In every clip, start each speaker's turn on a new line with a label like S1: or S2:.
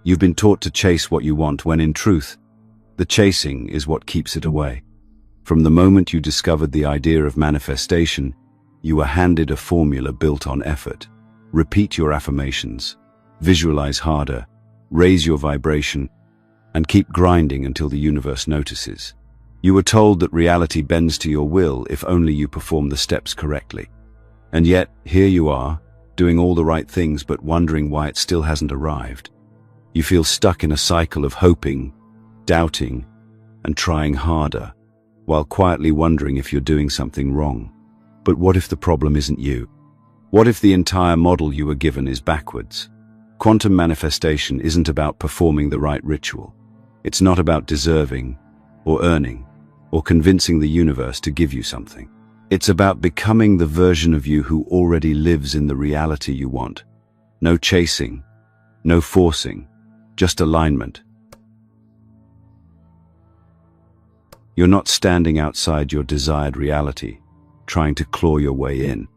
S1: You've been taught to chase what you want when in truth, the chasing is what keeps it away. From the moment you discovered the idea of manifestation, you were handed a formula built on effort. Repeat your affirmations, visualize harder, raise your vibration, and keep grinding until the universe notices. You were told that reality bends to your will if only you perform the steps correctly. And yet, here you are, doing all the right things but wondering why it still hasn't arrived. You feel stuck in a cycle of hoping, doubting, and trying harder, while quietly wondering if you're doing something wrong. But what if the problem isn't you? What if the entire model you were given is backwards? Quantum manifestation isn't about performing the right ritual. It's not about deserving, or earning, or convincing the universe to give you something. It's about becoming the version of you who already lives in the reality you want. No chasing, no forcing, just alignment. You're not standing outside your desired reality, trying to claw your way in.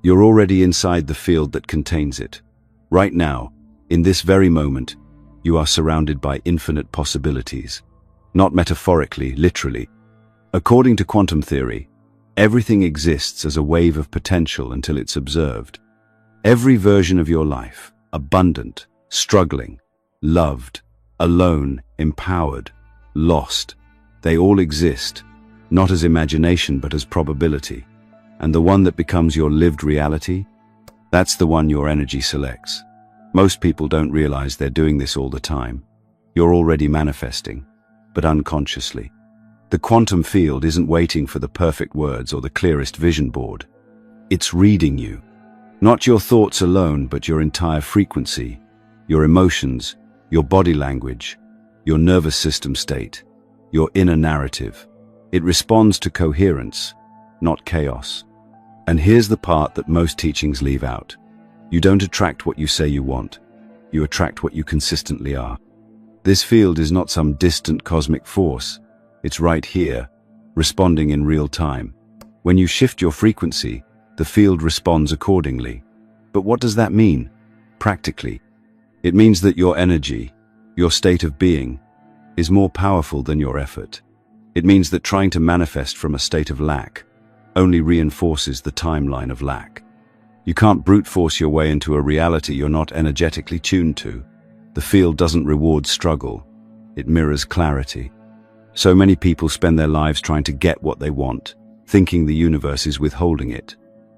S1: You're already inside the field that contains it. Right now, in this very moment, you are surrounded by infinite possibilities. Not metaphorically, literally. According to quantum theory, everything exists as a wave of potential until it's observed. Every version of your life, abundant, struggling, loved, alone, empowered, lost, they all exist, not as imagination but as probability. And the one that becomes your lived reality, that's the one your energy selects. Most people don't realize they're doing this all the time. You're already manifesting, but unconsciously. The quantum field isn't waiting for the perfect words or the clearest vision board. It's reading you. Not your thoughts alone, but your entire frequency, your emotions, your body language, your nervous system state, your inner narrative. It responds to coherence, not chaos. And here's the part that most teachings leave out. You don't attract what you say you want. You attract what you consistently are. This field is not some distant cosmic force. It's right here, responding in real time. When you shift your frequency, the field responds accordingly. But what does that mean? Practically, it means that your energy, your state of being, is more powerful than your effort. It means that trying to manifest from a state of lack only reinforces the timeline of lack. You can't brute force your way into a reality you're not energetically tuned to. The field doesn't reward struggle, it mirrors clarity. So many people spend their lives trying to get what they want, thinking the universe is withholding it.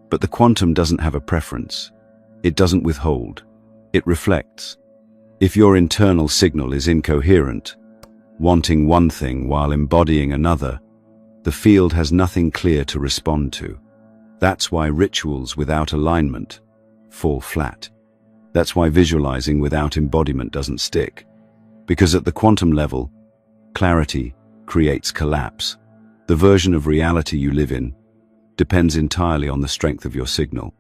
S1: But the quantum doesn't have a preference. It doesn't withhold. It reflects. If your internal signal is incoherent, wanting one thing while embodying another, the field has nothing clear to respond to. That's why rituals without alignment fall flat. That's why visualizing without embodiment doesn't stick. Because at the quantum level, clarity creates collapse. The version of reality you live in depends entirely on the strength of your signal.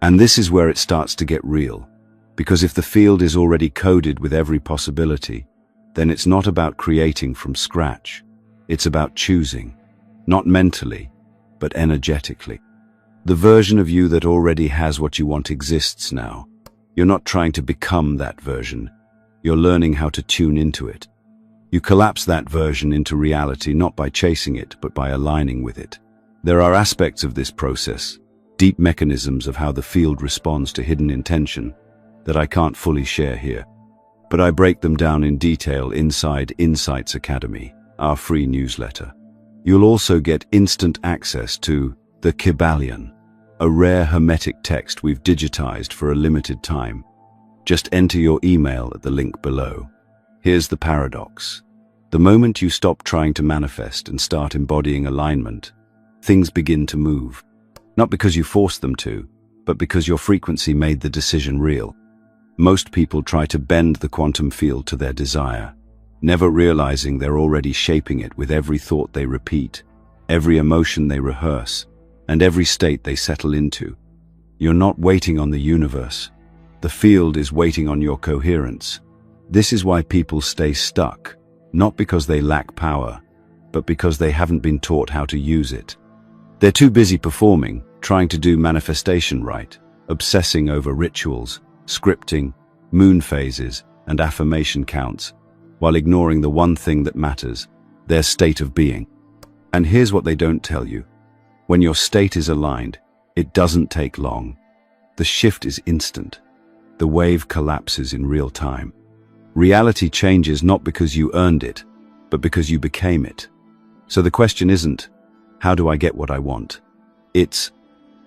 S1: And this is where it starts to get real. Because if the field is already coded with every possibility, then it's not about creating from scratch. It's about choosing, not mentally, but energetically. The version of you that already has what you want exists now. You're not trying to become that version. You're learning how to tune into it. You collapse that version into reality not by chasing it, but by aligning with it. There are aspects of this process, deep mechanisms of how the field responds to hidden intention, that I can't fully share here. But I break them down in detail inside Insights Academy, our free newsletter. You'll also get instant access to the Kybalion, a rare hermetic text we've digitized for a limited time. Just enter your email at the link below. Here's the paradox. The moment you stop trying to manifest and start embodying alignment, things begin to move. Not because you forced them to, but because your frequency made the decision real. Most people try to bend the quantum field to their desire, never realizing they're already shaping it with every thought they repeat, every emotion they rehearse, and every state they settle into. You're not waiting on the universe. The field is waiting on your coherence. This is why people stay stuck, not because they lack power, but because they haven't been taught how to use it. They're too busy performing, trying to do manifestation right, obsessing over rituals, scripting, moon phases, and affirmation counts, while ignoring the one thing that matters, their state of being. And here's what they don't tell you. When your state is aligned, it doesn't take long. The shift is instant. The wave collapses in real time. Reality changes not because you earned it, but because you became it. So the question isn't, how do I get what I want? It's,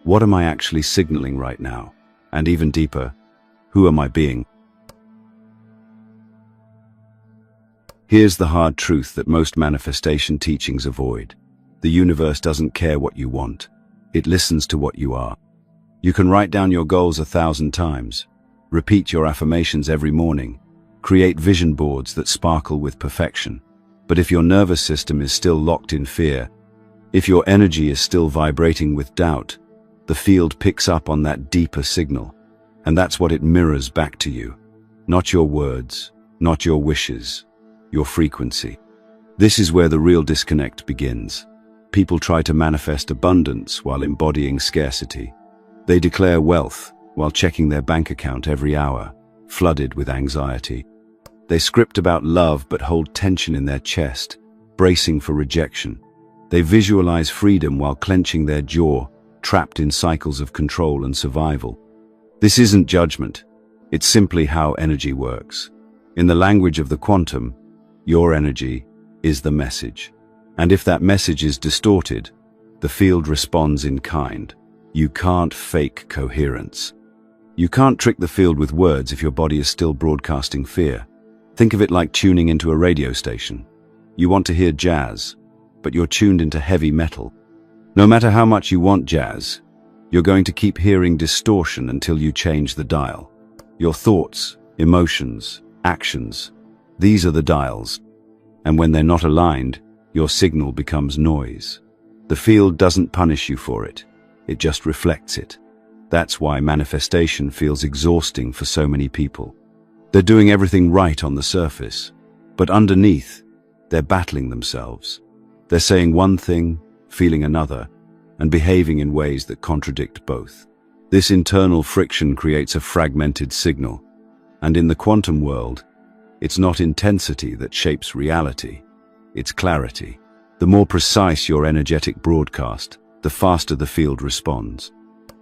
S1: what am I actually signaling right now? And even deeper, who am I being? Here's the hard truth that most manifestation teachings avoid. The universe doesn't care what you want. It listens to what you are. You can write down your goals 1,000 times, repeat your affirmations every morning, create vision boards that sparkle with perfection. But if your nervous system is still locked in fear, if your energy is still vibrating with doubt, the field picks up on that deeper signal, and that's what it mirrors back to you. Not your words, not your wishes, your frequency. This is where the real disconnect begins. People try to manifest abundance while embodying scarcity. They declare wealth while checking their bank account every hour, flooded with anxiety. They script about love but hold tension in their chest, bracing for rejection. They visualize freedom while clenching their jaw, trapped in cycles of control and survival. This isn't judgment. It's simply how energy works. In the language of the quantum, your energy is the message. And if that message is distorted, the field responds in kind. You can't fake coherence. You can't trick the field with words if your body is still broadcasting fear. Think of it like tuning into a radio station. You want to hear jazz, but you're tuned into heavy metal. No matter how much you want jazz, you're going to keep hearing distortion until you change the dial. Your thoughts, emotions, actions, these are the dials. And when they're not aligned, your signal becomes noise. The field doesn't punish you for it. It just reflects it. That's why manifestation feels exhausting for so many people. They're doing everything right on the surface, but underneath, they're battling themselves. They're saying one thing, feeling another, and behaving in ways that contradict both. This internal friction creates a fragmented signal. And in the quantum world, it's not intensity that shapes reality. It's clarity. The more precise your energetic broadcast, the faster the field responds.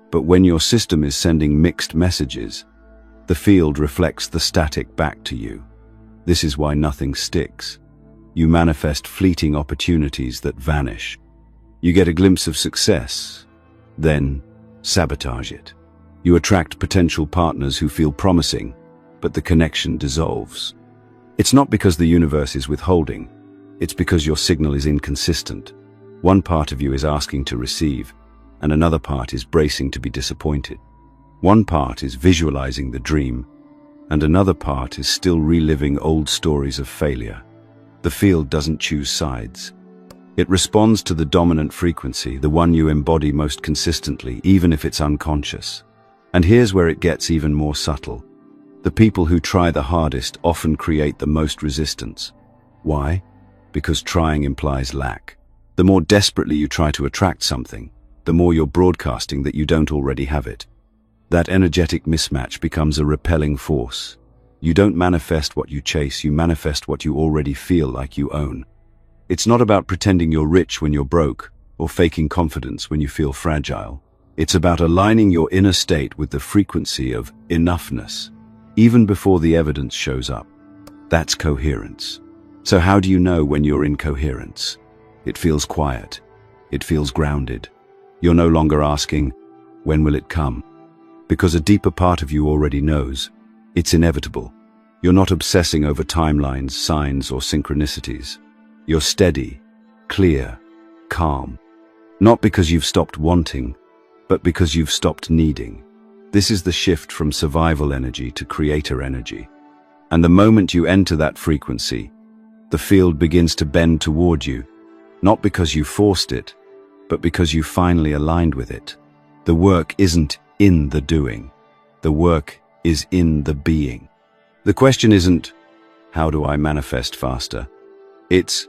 S1: But when your system is sending mixed messages, the field reflects the static back to you. This is why nothing sticks. You manifest fleeting opportunities that vanish. You get a glimpse of success, then sabotage it. You attract potential partners who feel promising, but the connection dissolves. It's not because the universe is withholding. It's because your signal is inconsistent. One part of you is asking to receive, and another part is bracing to be disappointed. One part is visualizing the dream, and another part is still reliving old stories of failure. The field doesn't choose sides. It responds to the dominant frequency, the one you embody most consistently, even if it's unconscious. And here's where it gets even more subtle. The people who try the hardest often create the most resistance. Why? Because trying implies lack. The more desperately you try to attract something, the more you're broadcasting that you don't already have it. That energetic mismatch becomes a repelling force. You don't manifest what you chase, you manifest what you already feel like you own. It's not about pretending you're rich when you're broke, or faking confidence when you feel fragile. It's about aligning your inner state with the frequency of enoughness, even before the evidence shows up. That's coherence. So how do you know when you're in coherence? It feels quiet. It feels grounded. You're no longer asking, when will it come? Because a deeper part of you already knows. It's inevitable. You're not obsessing over timelines, signs, or synchronicities. You're steady, clear, calm. Not because you've stopped wanting, but because you've stopped needing. This is the shift from survival energy to creator energy. And the moment you enter that frequency, the field begins to bend toward you, not because you forced it, but because you finally aligned with it. The work isn't in the doing. The work is in the being. The question isn't, how do I manifest faster? It's,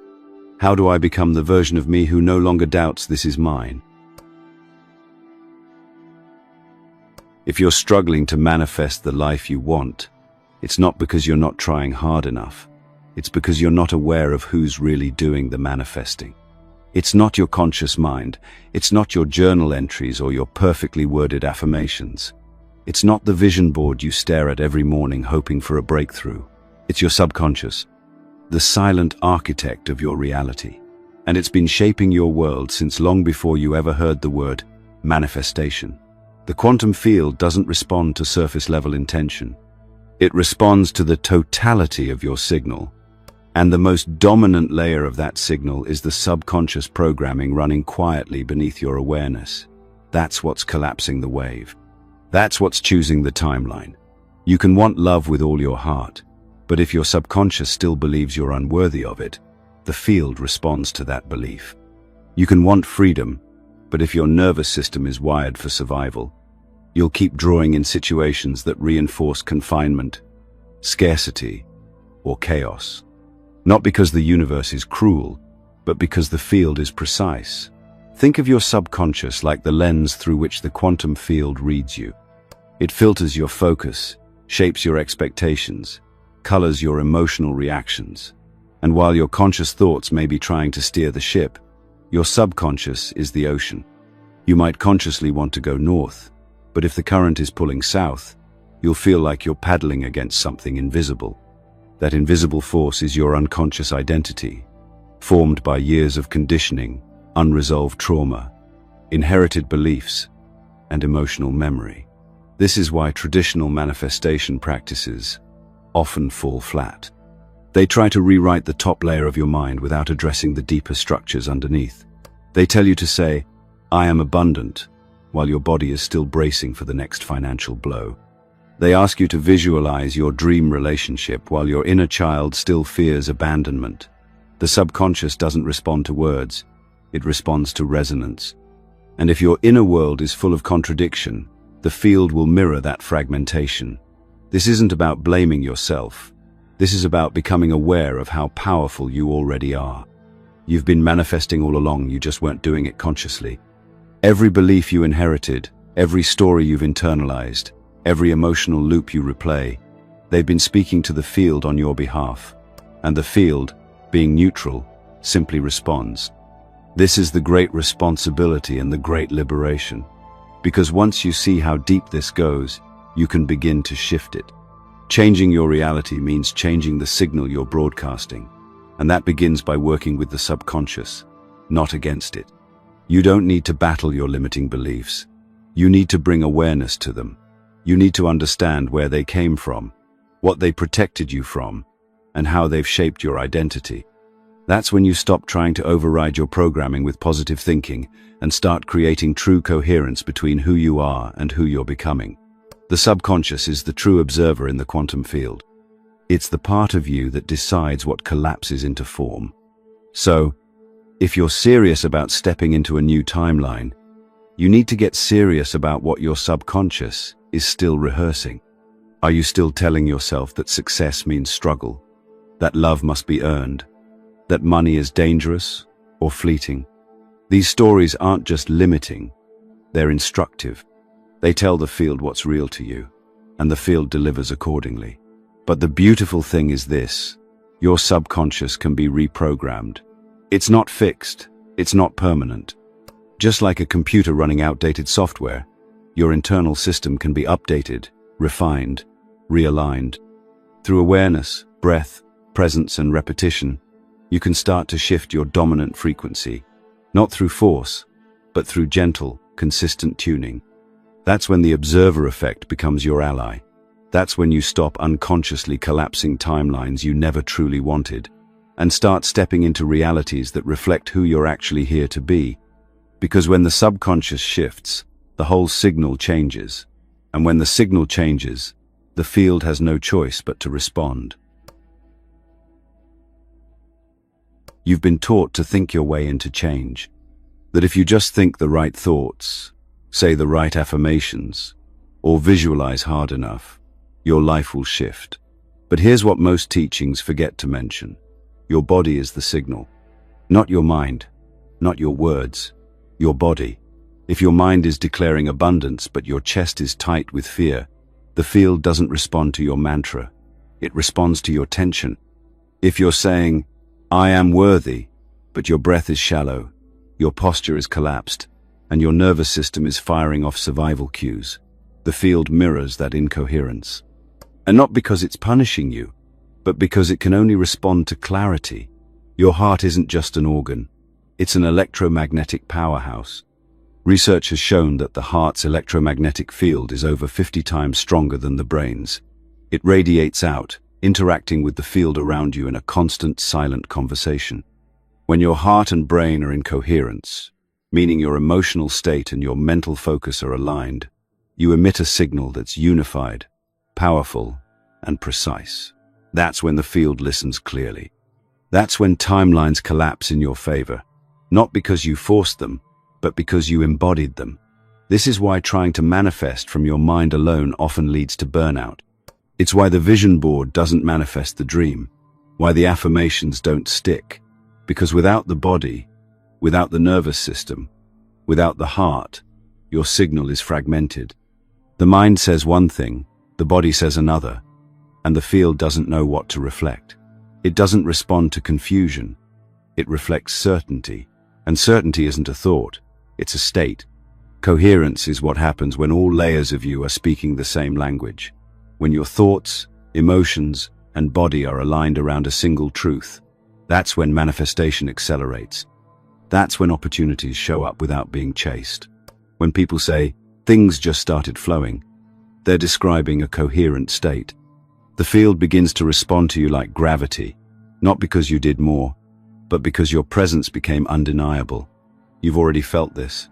S1: how do I become the version of me who no longer doubts this is mine? If you're struggling to manifest the life you want, It's not because you're not trying hard enough. It's because you're not aware of who's really doing the manifesting. It's not your conscious mind. It's not your journal entries or your perfectly worded affirmations. It's not the vision board you stare at every morning hoping for a breakthrough. It's your subconscious, the silent architect of your reality. And it's been shaping your world since long before you ever heard the word manifestation. The quantum field doesn't respond to surface-level intention. It responds to the totality of your signal. And the most dominant layer of that signal is the subconscious programming running quietly beneath your awareness. That's what's collapsing the wave. That's what's choosing the timeline. You can want love with all your heart, but if your subconscious still believes you're unworthy of it, the field responds to that belief. You can want freedom, but if your nervous system is wired for survival, you'll keep drawing in situations that reinforce confinement, scarcity, or chaos. Not because the universe is cruel, but because the field is precise. Think of your subconscious like the lens through which the quantum field reads you. It filters your focus, shapes your expectations, colors your emotional reactions. And while your conscious thoughts may be trying to steer the ship, your subconscious is the ocean. You might consciously want to go north, but if the current is pulling south, you'll feel like you're paddling against something invisible. That invisible force is your unconscious identity, formed by years of conditioning, unresolved trauma, inherited beliefs, and emotional memory. This is why traditional manifestation practices often fall flat. They try to rewrite the top layer of your mind without addressing the deeper structures underneath. They tell you to say, "I am abundant," while your body is still bracing for the next financial blow. They ask you to visualize your dream relationship while your inner child still fears abandonment. The subconscious doesn't respond to words, it responds to resonance. And if your inner world is full of contradiction, the field will mirror that fragmentation. This isn't about blaming yourself. This is about becoming aware of how powerful you already are. You've been manifesting all along, you just weren't doing it consciously. Every belief you inherited, every story you've internalized, every emotional loop you replay, they've been speaking to the field on your behalf. And the field, being neutral, simply responds. This is the great responsibility and the great liberation. Because once you see how deep this goes, you can begin to shift it. Changing your reality means changing the signal you're broadcasting. And that begins by working with the subconscious, not against it. You don't need to battle your limiting beliefs. You need to bring awareness to them. You need to understand where they came from, what they protected you from, and how they've shaped your identity. That's when you stop trying to override your programming with positive thinking and start creating true coherence between who you are and who you're becoming. The subconscious is the true observer in the quantum field. It's the part of you that decides what collapses into form. So, if you're serious about stepping into a new timeline, you need to get serious about what your subconscious is still rehearsing. Are you still telling yourself that success means struggle, that love must be earned, that money is dangerous or fleeting? These stories aren't just limiting, they're instructive. They tell the field what's real to you, and the field delivers accordingly. But the beautiful thing is this: your subconscious can be reprogrammed. It's not fixed, it's not permanent. Just like a computer running outdated software, your internal system can be updated, refined, realigned. Through awareness, breath, presence, and repetition, you can start to shift your dominant frequency, not through force, but through gentle, consistent tuning. That's when the observer effect becomes your ally. That's when you stop unconsciously collapsing timelines you never truly wanted, and start stepping into realities that reflect who you're actually here to be. Because when the subconscious shifts, the whole signal changes. And when the signal changes, the field has no choice but to respond. You've been taught to think your way into change. That if you just think the right thoughts, say the right affirmations, or visualize hard enough, your life will shift. But here's what most teachings forget to mention. Your body is the signal. Not your mind, not your words, your body. If your mind is declaring abundance but your chest is tight with fear, the field doesn't respond to your mantra, It responds to your tension. If you're saying, "I am worthy," but your breath is shallow, your posture is collapsed, and your nervous system is firing off survival cues, the field mirrors that incoherence. And not because it's punishing you, but because it can only respond to clarity. Your heart isn't just an organ. It's an electromagnetic powerhouse. Research has shown that the heart's electromagnetic field is over 50 times stronger than the brain's. It radiates out, interacting with the field around you in a constant, silent conversation. When your heart and brain are in coherence, meaning your emotional state and your mental focus are aligned, you emit a signal that's unified, powerful, and precise. That's when the field listens clearly. That's when timelines collapse in your favor, not because you forced them, but because you embodied them. This is why trying to manifest from your mind alone often leads to burnout. It's why the vision board doesn't manifest the dream, why the affirmations don't stick. Because without the body, without the nervous system, without the heart, your signal is fragmented. The mind says one thing, the body says another, and the field doesn't know what to reflect. It doesn't respond to confusion. It reflects certainty. And certainty isn't a thought, it's a state. Coherence is what happens when all layers of you are speaking the same language. When your thoughts, emotions, and body are aligned around a single truth, that's when manifestation accelerates. That's when opportunities show up without being chased. When people say, "Things just started flowing," they're describing a coherent state. The field begins to respond to you like gravity, not because you did more, but because your presence became undeniable. You've already felt this.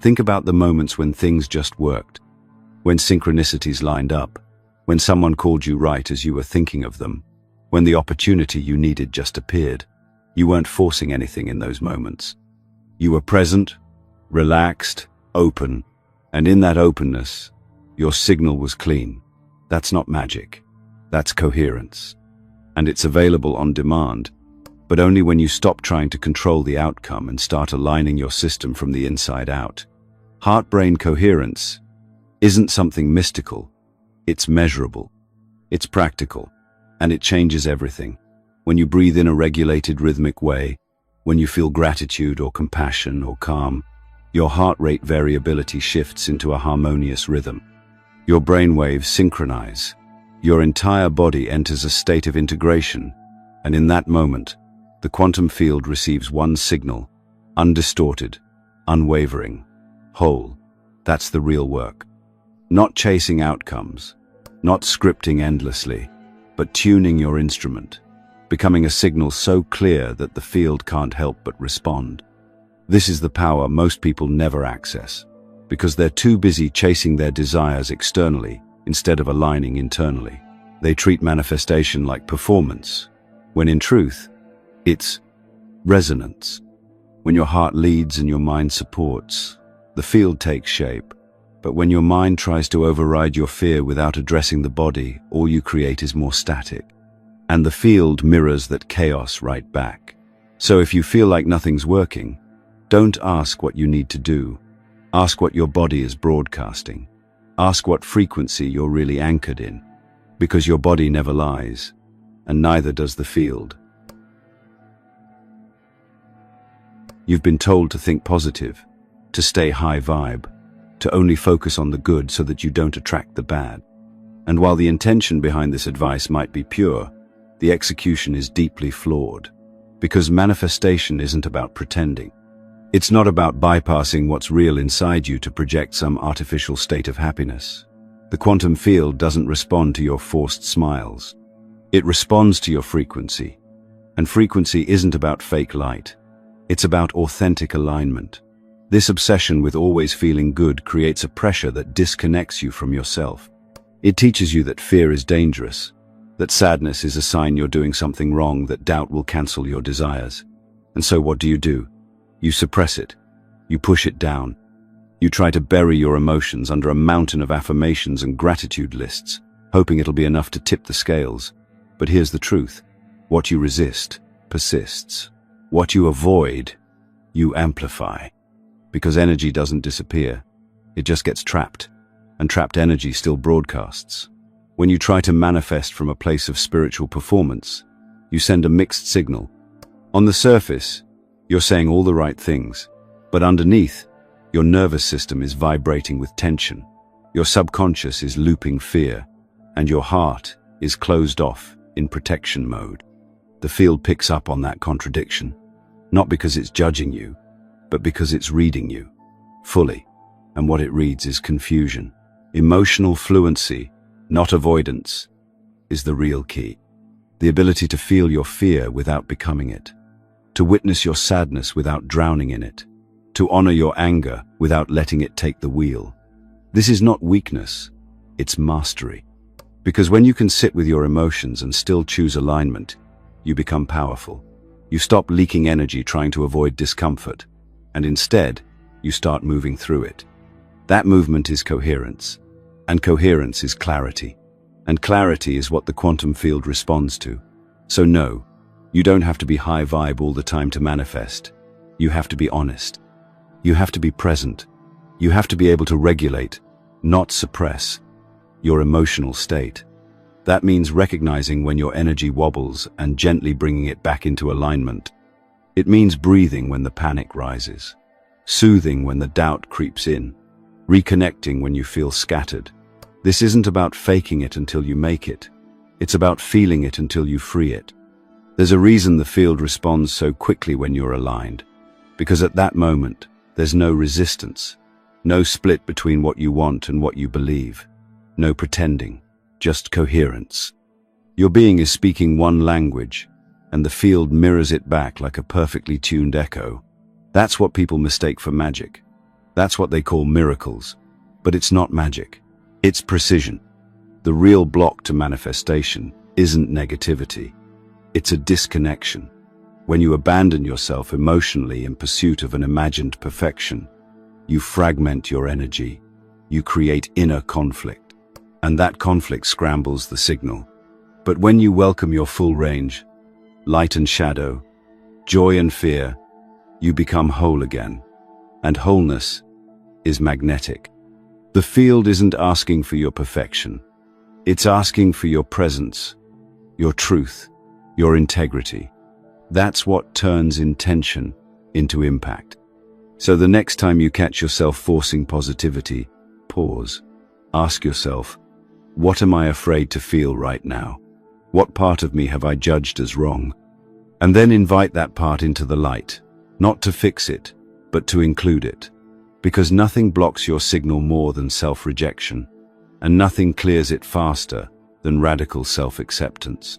S1: Think about the moments when things just worked, when synchronicities lined up, when someone called you right as you were thinking of them, when the opportunity you needed just appeared. You weren't forcing anything in those moments. You were present, relaxed, open, and in that openness, your signal was clean. That's not magic. That's coherence. And it's available on demand, but only when you stop trying to control the outcome and start aligning your system from the inside out. Heart-brain coherence isn't something mystical. It's measurable. It's practical. And it changes everything. When you breathe in a regulated rhythmic way, when you feel gratitude or compassion or calm, your heart rate variability shifts into a harmonious rhythm. Your brain waves synchronize. Your entire body enters a state of integration, and in that moment, the quantum field receives one signal, undistorted, unwavering, whole. That's the real work. Not chasing outcomes, not scripting endlessly, but tuning your instrument, becoming a signal so clear that the field can't help but respond. This is the power most people never access, because they're too busy chasing their desires externally instead of aligning internally. They treat manifestation like performance, when in truth, it's resonance. When your heart leads and your mind supports, the field takes shape. But when your mind tries to override your fear without addressing the body, all you create is more static. And the field mirrors that chaos right back. So if you feel like nothing's working, don't ask what you need to do. Ask what your body is broadcasting. Ask what frequency you're really anchored in. Because your body never lies, and neither does the field. You've been told to think positive, to stay high vibe, to only focus on the good so that you don't attract the bad. And while the intention behind this advice might be pure, the execution is deeply flawed. Because manifestation isn't about pretending. It's not about bypassing what's real inside you to project some artificial state of happiness. The quantum field doesn't respond to your forced smiles. It responds to your frequency. And frequency isn't about fake light. It's about authentic alignment. This obsession with always feeling good creates a pressure that disconnects you from yourself. It teaches you that fear is dangerous, that sadness is a sign you're doing something wrong, that doubt will cancel your desires. And so what do? You suppress it. You push it down. You try to bury your emotions under a mountain of affirmations and gratitude lists, hoping it'll be enough to tip the scales. But here's the truth. What you resist persists. What you avoid, you amplify. Because energy doesn't disappear. It just gets trapped. And trapped energy still broadcasts. When you try to manifest from a place of spiritual performance, you send a mixed signal. On the surface, you're saying all the right things, but underneath, your nervous system is vibrating with tension, your subconscious is looping fear, and your heart is closed off in protection mode. The field picks up on that contradiction, not because it's judging you, but because it's reading you fully, and what it reads is confusion. Emotional fluency, not avoidance, is the real key. The ability to feel your fear without becoming it, to witness your sadness without drowning in it, to honor your anger without letting it take the wheel. This is not weakness, it's mastery. Because when you can sit with your emotions and still choose alignment, you become powerful. You stop leaking energy trying to avoid discomfort, and instead, you start moving through it. That movement is coherence, and coherence is clarity. And clarity is what the quantum field responds to. So no, you don't have to be high vibe all the time to manifest. You have to be honest. You have to be present. You have to be able to regulate, not suppress, your emotional state. That means recognizing when your energy wobbles and gently bringing it back into alignment. It means breathing when the panic rises, soothing when the doubt creeps in, reconnecting when you feel scattered. This isn't about faking it until you make it. It's about feeling it until you free it. There's a reason the field responds so quickly when you're aligned, because at that moment, there's no resistance, no split between what you want and what you believe, no pretending, just coherence. Your being is speaking one language, and the field mirrors it back like a perfectly tuned echo. That's what people mistake for magic. That's what they call miracles. But it's not magic. It's precision. The real block to manifestation isn't negativity. It's a disconnection. When you abandon yourself emotionally in pursuit of an imagined perfection, you fragment your energy. You create inner conflict. And that conflict scrambles the signal. But when you welcome your full range, light and shadow, joy and fear, you become whole again. And wholeness is magnetic. The field isn't asking for your perfection. It's asking for your presence, your truth, your integrity. That's what turns intention into impact. So the next time you catch yourself forcing positivity, pause. Ask yourself, what am I afraid to feel right now? What part of me have I judged as wrong? And then invite that part into the light, not to fix it, but to include it. Because nothing blocks your signal more than self-rejection, and nothing clears it faster than radical self-acceptance.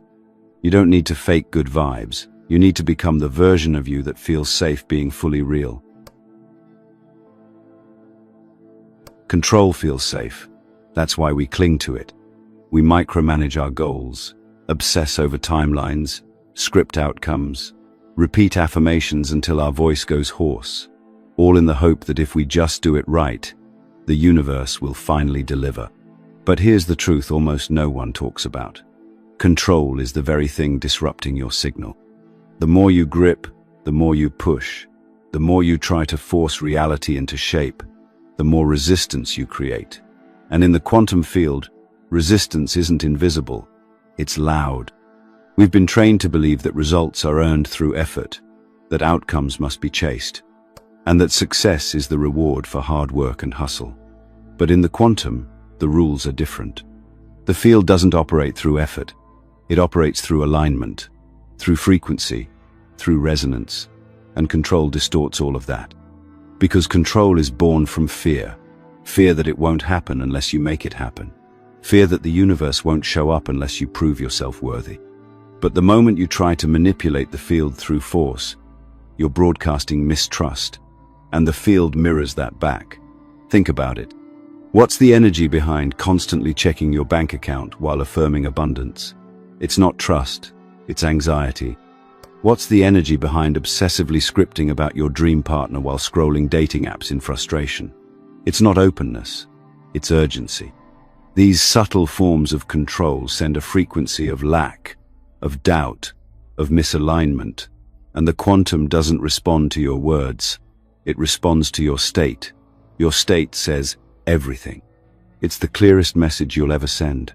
S1: You don't need to fake good vibes. You need to become the version of you that feels safe being fully real. Control feels safe. That's why we cling to it. We micromanage our goals, obsess over timelines, script outcomes, repeat affirmations until our voice goes hoarse, all in the hope that if we just do it right, the universe will finally deliver. But here's the truth almost no one talks about. Control is the very thing disrupting your signal. The more you grip, the more you push, the more you try to force reality into shape, the more resistance you create. And in the quantum field, resistance isn't invisible, it's loud. We've been trained to believe that results are earned through effort, that outcomes must be chased, and that success is the reward for hard work and hustle. But in the quantum, the rules are different. The field doesn't operate through effort. It operates through alignment, through frequency, through resonance, and control distorts all of that. Because control is born from fear. Fear that it won't happen unless you make it happen. Fear that the universe won't show up unless you prove yourself worthy. But the moment you try to manipulate the field through force, you're broadcasting mistrust, and the field mirrors that back. Think about it. What's the energy behind constantly checking your bank account while affirming abundance? It's not trust, it's anxiety. What's the energy behind obsessively scripting about your dream partner while scrolling dating apps in frustration? It's not openness, it's urgency. These subtle forms of control send a frequency of lack, of doubt, of misalignment, and the quantum doesn't respond to your words. It responds to your state. Your state says everything. It's the clearest message you'll ever send.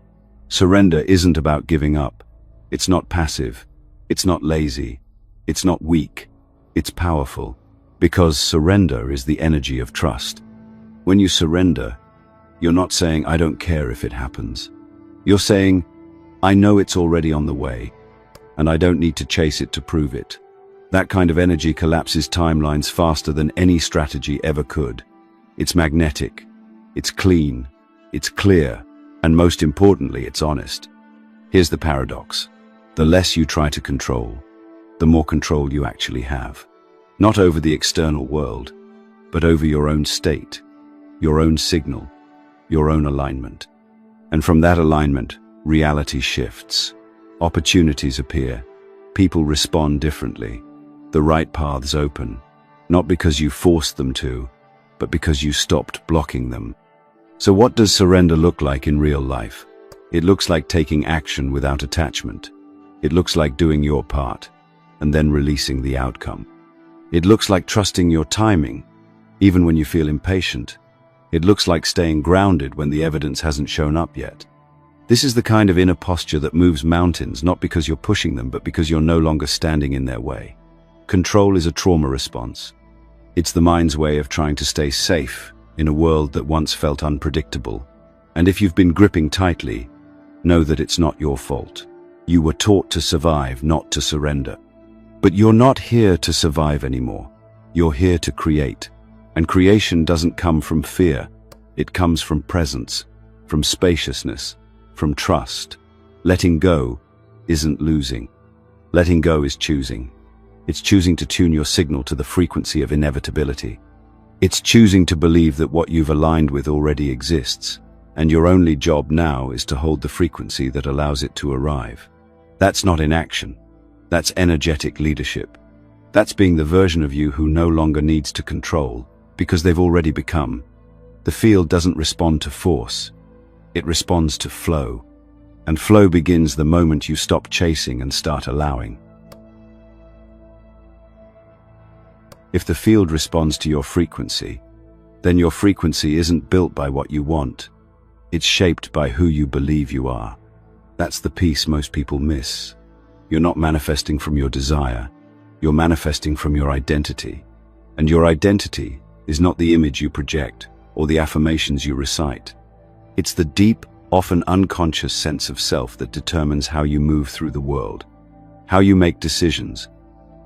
S1: Surrender isn't about giving up. It's not passive. It's not lazy. It's not weak. It's powerful. Because surrender is the energy of trust. When you surrender, you're not saying, I don't care if it happens. You're saying, I know it's already on the way, and I don't need to chase it to prove it. That kind of energy collapses timelines faster than any strategy ever could. It's magnetic. It's clean. It's clear. And most importantly, it's honest. Here's the paradox. The less you try to control, the more control you actually have. Not over the external world, but over your own state, your own signal, your own alignment. And from that alignment, reality shifts. Opportunities appear. People respond differently. The right paths open, not because you forced them to, but because you stopped blocking them. So what does surrender look like in real life? It looks like taking action without attachment. It looks like doing your part, and then releasing the outcome. It looks like trusting your timing, even when you feel impatient. It looks like staying grounded when the evidence hasn't shown up yet. This is the kind of inner posture that moves mountains, not because you're pushing them, but because you're no longer standing in their way. Control is a trauma response. It's the mind's way of trying to stay safe in a world that once felt unpredictable. And if you've been gripping tightly, know that it's not your fault. You were taught to survive, not to surrender. But you're not here to survive anymore. You're here to create. And creation doesn't come from fear. It comes from presence, from spaciousness, from trust. Letting go isn't losing. Letting go is choosing. It's choosing to tune your signal to the frequency of inevitability. It's choosing to believe that what you've aligned with already exists, and your only job now is to hold the frequency that allows it to arrive. That's not inaction. That's energetic leadership. That's being the version of you who no longer needs to control, because they've already become. The field doesn't respond to force. It responds to flow. And flow begins the moment you stop chasing and start allowing. If the field responds to your frequency, then your frequency isn't built by what you want. It's shaped by who you believe you are. That's the piece most people miss. You're not manifesting from your desire. You're manifesting from your identity. And your identity is not the image you project or the affirmations you recite. It's the deep, often unconscious sense of self that determines how you move through the world, how you make decisions,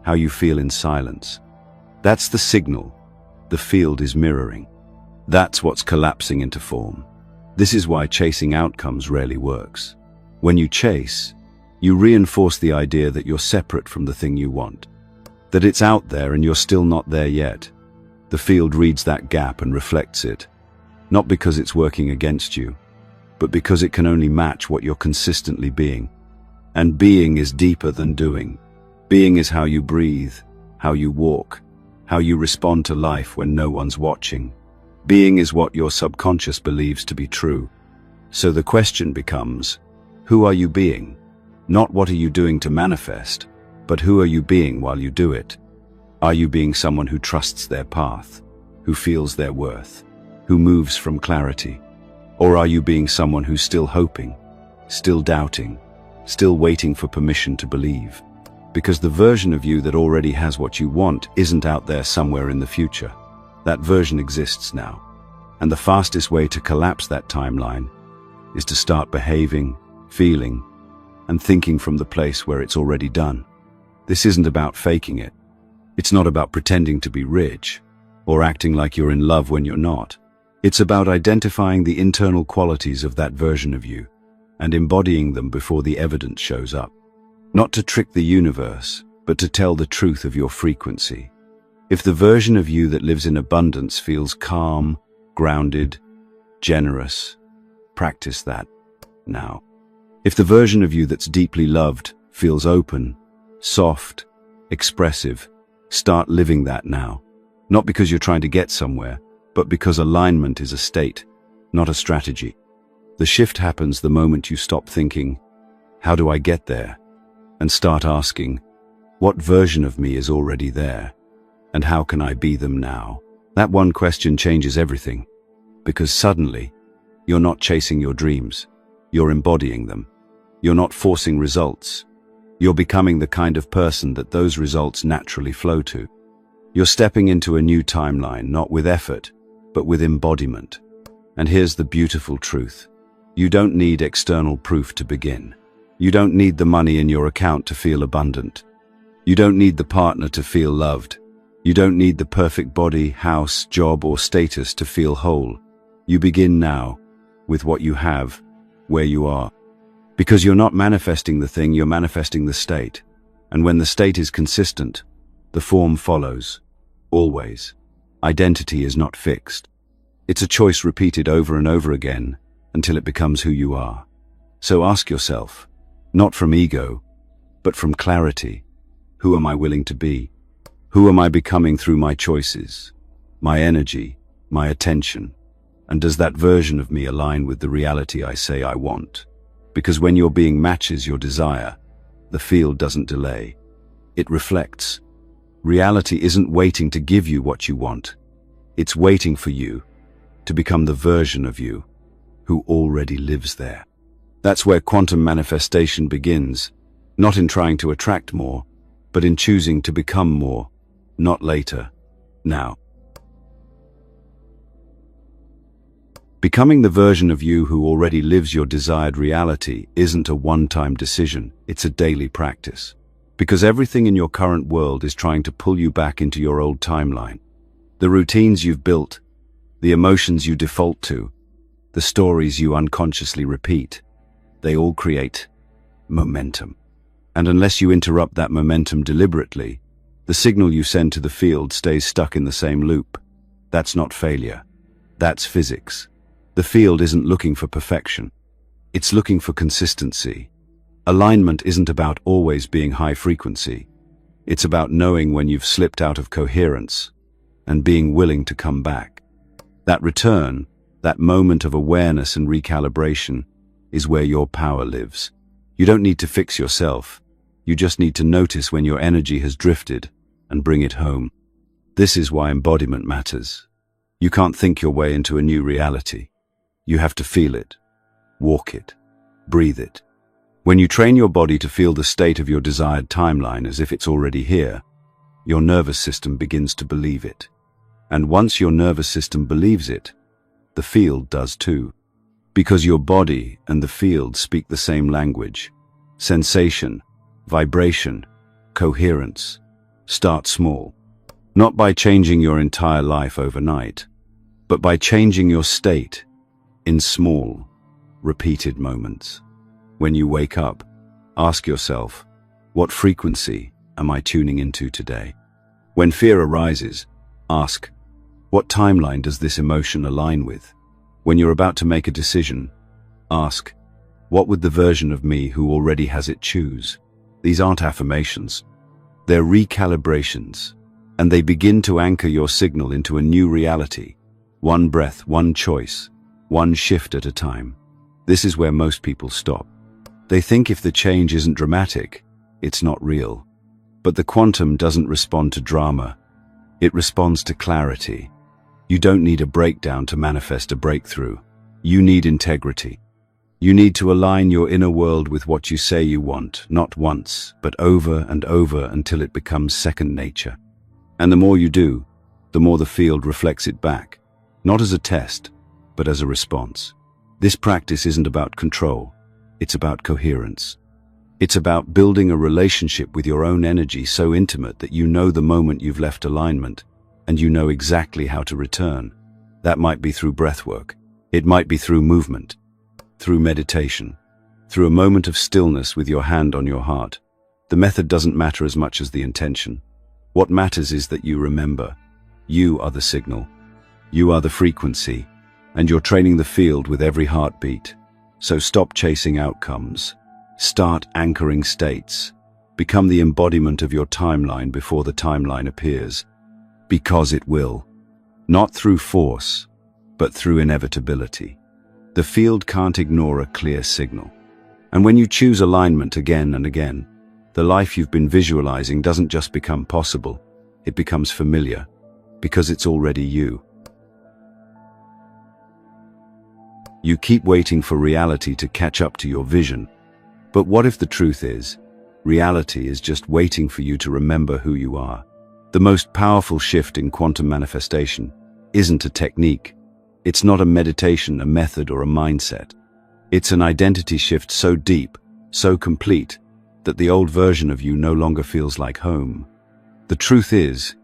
S1: how you feel in silence. That's the signal the field is mirroring. That's what's collapsing into form. This is why chasing outcomes rarely works. When you chase, you reinforce the idea that you're separate from the thing you want, that it's out there and you're still not there yet. The field reads that gap and reflects it, not because it's working against you, but because it can only match what you're consistently being. And being is deeper than doing. Being is how you breathe, how you walk, how you respond to life when no one's watching. Being is what your subconscious believes to be true. So the question becomes, who are you being? Not what are you doing to manifest, but who are you being while you do it? Are you being someone who trusts their path, who feels their worth, who moves from clarity? Or are you being someone who's still hoping, still doubting, still waiting for permission to believe? Because the version of you that already has what you want isn't out there somewhere in the future. That version exists now. And the fastest way to collapse that timeline is to start behaving, feeling, and thinking from the place where it's already done. This isn't about faking it. It's not about pretending to be rich or acting like you're in love when you're not. It's about identifying the internal qualities of that version of you and embodying them before the evidence shows up. Not to trick the universe, but to tell the truth of your frequency. If the version of you that lives in abundance feels calm, grounded, generous, practice that now. If the version of you that's deeply loved feels open, soft, expressive, start living that now. Not because you're trying to get somewhere, but because alignment is a state, not a strategy. The shift happens the moment you stop thinking, how do I get there? And start asking, what version of me is already there? And how can I be them now? That one question changes everything, because suddenly, you're not chasing your dreams. You're embodying them. You're not forcing results. You're becoming the kind of person that those results naturally flow to. You're stepping into a new timeline, not with effort, but with embodiment. And here's the beautiful truth. You don't need external proof to begin. You don't need the money in your account to feel abundant. You don't need the partner to feel loved. You don't need the perfect body, house, job, or status to feel whole. You begin now, with what you have, where you are. Because you're not manifesting the thing, you're manifesting the state. And when the state is consistent, the form follows. Always. Identity is not fixed. It's a choice repeated over and over again until it becomes who you are. So ask yourself, not from ego, but from clarity, who am I willing to be? Who am I becoming through my choices, my energy, my attention? And does that version of me align with the reality I say I want? Because when your being matches your desire, the field doesn't delay. It reflects. Reality isn't waiting to give you what you want. It's waiting for you to become the version of you who already lives there. That's where quantum manifestation begins, not in trying to attract more, but in choosing to become more, not later, now. Becoming the version of you who already lives your desired reality isn't a one-time decision, it's a daily practice. Because everything in your current world is trying to pull you back into your old timeline. The routines you've built, the emotions you default to, the stories you unconsciously repeat, they all create momentum. And unless you interrupt that momentum deliberately, the signal you send to the field stays stuck in the same loop. That's not failure. That's physics. The field isn't looking for perfection. It's looking for consistency. Alignment isn't about always being high frequency. It's about knowing when you've slipped out of coherence and being willing to come back. That return, that moment of awareness and recalibration, is where your power lives. You don't need to fix yourself. You just need to notice when your energy has drifted and bring it home. This is why embodiment matters. You can't think your way into a new reality. You have to feel it, walk it, breathe it. When you train your body to feel the state of your desired timeline as if it's already here, your nervous system begins to believe it. And once your nervous system believes it, the field does too. Because your body and the field speak the same language. Sensation, vibration, coherence. Start small. Not by changing your entire life overnight, but by changing your state in small, repeated moments. When you wake up, ask yourself, what frequency am I tuning into today? When fear arises, ask, what timeline does this emotion align with? When you're about to make a decision, ask, what would the version of me who already has it choose? These aren't affirmations. They're recalibrations, and they begin to anchor your signal into a new reality. One breath, one choice, one shift at a time. This is where most people stop. They think if the change isn't dramatic, it's not real. But the quantum doesn't respond to drama. It responds to clarity. You don't need a breakdown to manifest a breakthrough. You need integrity. You need to align your inner world with what you say you want, not once, but over and over until it becomes second nature. And the more you do, the more the field reflects it back, not as a test, but as a response. This practice isn't about control, it's about coherence. It's about building a relationship with your own energy so intimate that you know the moment you've left alignment, and you know exactly how to return. That might be through breathwork. It might be through movement, through meditation, through a moment of stillness with your hand on your heart. The method doesn't matter as much as the intention. What matters is that you remember. You are the signal. You are the frequency, and you're training the field with every heartbeat. So stop chasing outcomes. Start anchoring states. Become the embodiment of your timeline before the timeline appears. Because it will. Not through force, but through inevitability. The field can't ignore a clear signal. And when you choose alignment again and again, the life you've been visualizing doesn't just become possible, it becomes familiar, because it's already you. You keep waiting for reality to catch up to your vision. But what if the truth is, reality is just waiting for you to remember who you are? The most powerful shift in quantum manifestation isn't a technique. It's not a meditation, a method, or a mindset. It's an identity shift so deep, so complete, that the old version of you no longer feels like home. The truth is,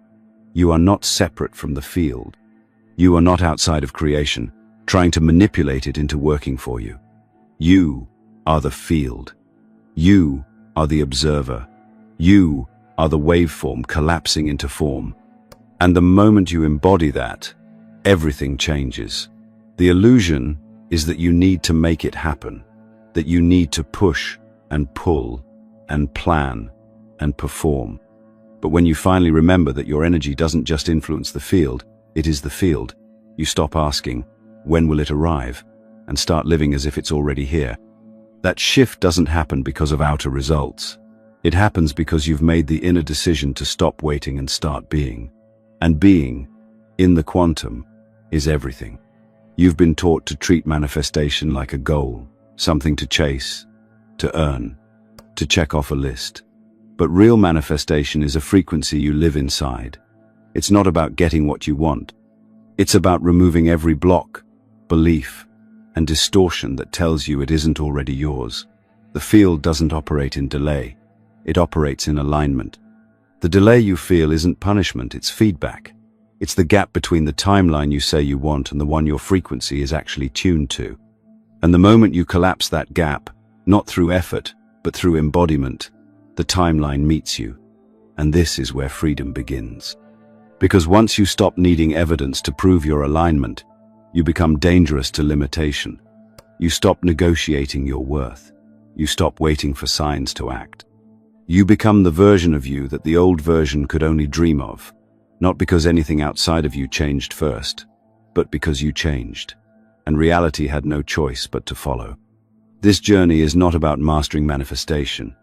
S1: you are not separate from the field. You are not outside of creation, trying to manipulate it into working for you. You are the field. You are the observer. You are the waveform collapsing into form. And the moment you embody that, everything changes. The illusion is that you need to make it happen, that you need to push and pull and plan and perform. But when you finally remember that your energy doesn't just influence the field, it is the field, you stop asking, when will it arrive, and start living as if it's already here. That shift doesn't happen because of outer results. It happens because you've made the inner decision to stop waiting and start being. And being, in the quantum, is everything. You've been taught to treat manifestation like a goal, something to chase, to earn, to check off a list. But real manifestation is a frequency you live inside. It's not about getting what you want. It's about removing every block, belief, and distortion that tells you it isn't already yours. The field doesn't operate in delay. It operates in alignment. The delay you feel isn't punishment, it's feedback. It's the gap between the timeline you say you want and the one your frequency is actually tuned to. And the moment you collapse that gap, not through effort, but through embodiment, the timeline meets you. And this is where freedom begins. Because once you stop needing evidence to prove your alignment, you become dangerous to limitation. You stop negotiating your worth. You stop waiting for signs to act. You become the version of you that the old version could only dream of, not because anything outside of you changed first, but because you changed, and reality had no choice but to follow. This journey is not about mastering manifestation.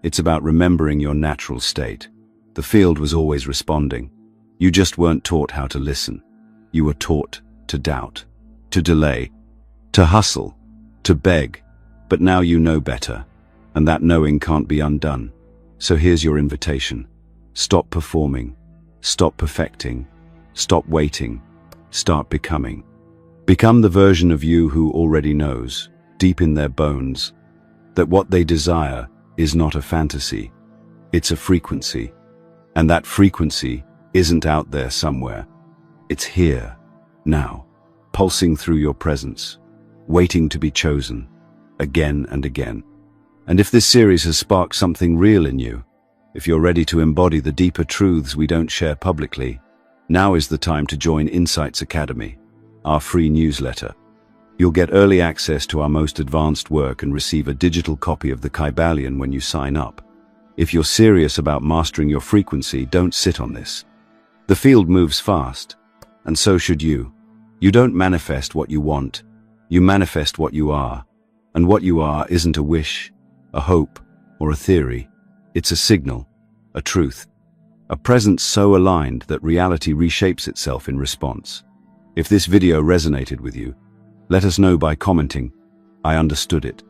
S1: It's about remembering your natural state. The field was always responding. You just weren't taught how to listen. You were taught to doubt, to delay, to hustle, to beg. But now you know better, and that knowing can't be undone. So here's your invitation. Stop performing. Stop perfecting. Stop waiting. Start becoming. Become the version of you who already knows, deep in their bones, that what they desire is not a fantasy. It's a frequency. And that frequency isn't out there somewhere. It's here, now, pulsing through your presence, waiting to be chosen, again and again. And if this series has sparked something real in you, if you're ready to embody the deeper truths we don't share publicly, now is the time to join Insights Academy, our free newsletter. You'll get early access to our most advanced work and receive a digital copy of the Kybalion when you sign up. If you're serious about mastering your frequency, don't sit on this. The field moves fast, and so should you. You don't manifest what you want, you manifest what you are. And what you are isn't a wish, a hope, or a theory. It's a signal, a truth, a presence so aligned that reality reshapes itself in response. If this video resonated with you, let us know by commenting, "I understood it."